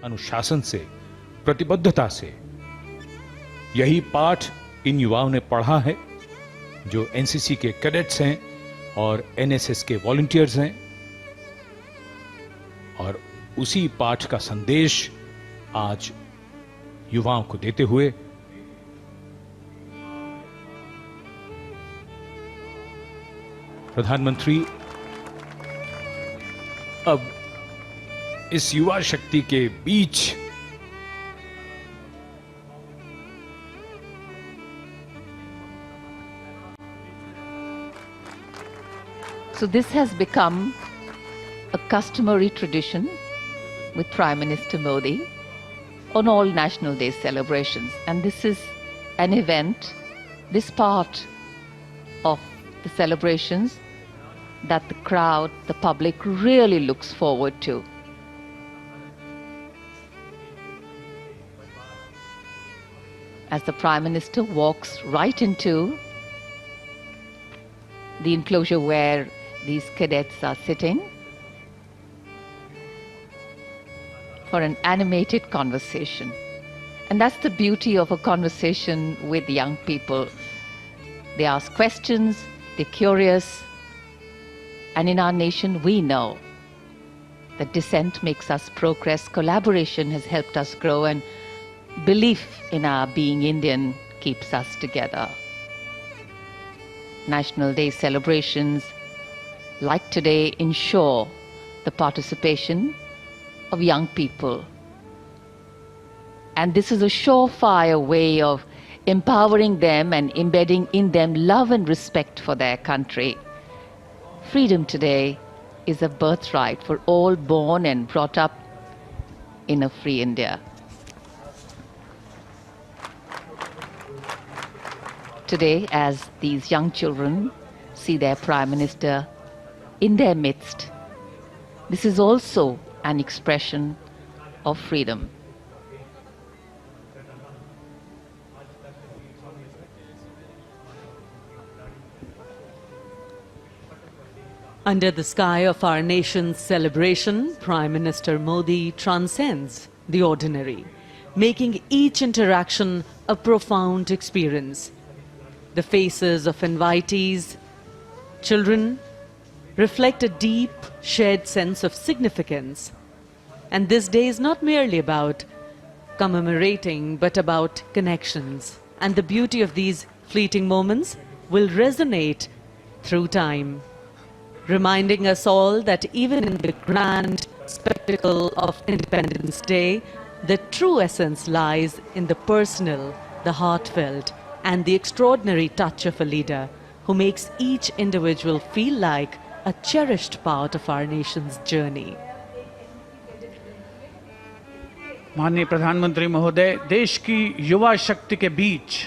अनुशासन से, प्रतिबद्धता से। यही पाठ इन युवाओं ने पढ़ा है जो एनसीसी के कैडेट्स हैं और एनएसएस के वॉलंटियर्स हैं, और उसी पाठ का संदेश आज युवाओं को देते हुए प्रधानमंत्री अब इस युवा शक्ति के बीच So this has become a customary tradition with Prime Minister Modi on all National Day celebrations, and this is an event, this part of the celebrations that the crowd, the public really looks forward to. As the Prime Minister walks right into the enclosure where these cadets are sitting for an animated conversation. And that's the beauty of a conversation with young people. They ask questions, they're curious, and in our nation we know that dissent makes us progress, collaboration has helped us grow, and belief in our being Indian keeps us together. National Day celebrations like today ensure the participation of young people. And this is a surefire way of empowering them and embedding in them love and respect for their country. Freedom today is a birthright for all born and brought up in a free India. Today, as these young children see their Prime Minister in their midst, this is also an expression of freedom. Under the sky of our nation's celebration, Prime Minister Modi transcends the ordinary, making each interaction a profound experience. The faces of invitees, children, reflect a deep, shared sense of significance. And this day is not merely about commemorating, but about connections. And the beauty of these fleeting moments will resonate through time, reminding us all that even in the grand spectacle of Independence Day, the true essence lies in the personal, the heartfelt, and the extraordinary touch of a leader who makes each individual feel like a cherished part of our nation's journey. माननीय प्रधानमंत्री महोदय, देश की युवा शक्ति के बीच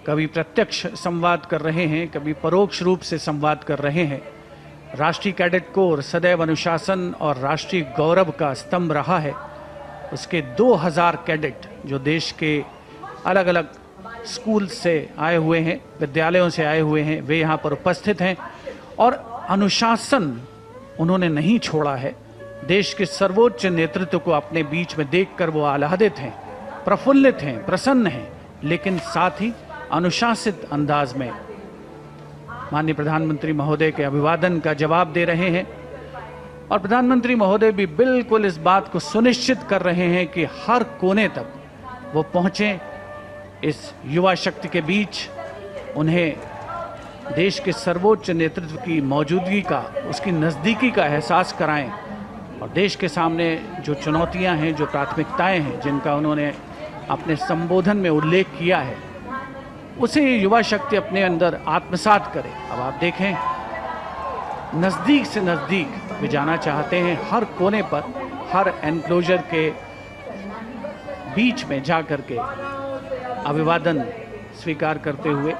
कभी प्रत्यक्ष संवाद कर रहे हैं, कभी परोक्ष रूप से संवाद कर रहे हैं। राष्ट्रीय कैडेट कोर सदैव अनुशासन और राष्ट्रीय गौरव का स्तंभ रहा है। उसके 2000 कैडेट जो देश के अलग अलग स्कूल से आए हुए हैं, विद्यालयों से आए हुए हैं, वे यहाँ पर उपस्थित हैं और अनुशासन उन्होंने नहीं छोड़ा है। देश के सर्वोच्च नेतृत्व को अपने बीच में देखकर वो आह्लादित हैं, प्रफुल्लित हैं, प्रसन्न हैं, लेकिन साथ ही अनुशासित अंदाज में माननीय प्रधानमंत्री महोदय के अभिवादन का जवाब दे रहे हैं। और प्रधानमंत्री महोदय भी बिल्कुल इस बात को सुनिश्चित कर रहे हैं कि हर कोने तक वो पहुँचें, इस युवा शक्ति के बीच उन्हें देश के सर्वोच्च नेतृत्व की मौजूदगी का, उसकी नज़दीकी का एहसास कराएं और देश के सामने जो चुनौतियां हैं, जो प्राथमिकताएं हैं, जिनका उन्होंने अपने संबोधन में उल्लेख किया है, उसे युवा शक्ति अपने अंदर आत्मसात करे। अब आप देखें, नज़दीक से नज़दीक वे जाना चाहते हैं, हर कोने पर, हर एनक्लोजर के बीच में जा कर के अभिवादन स्वीकार करते हुए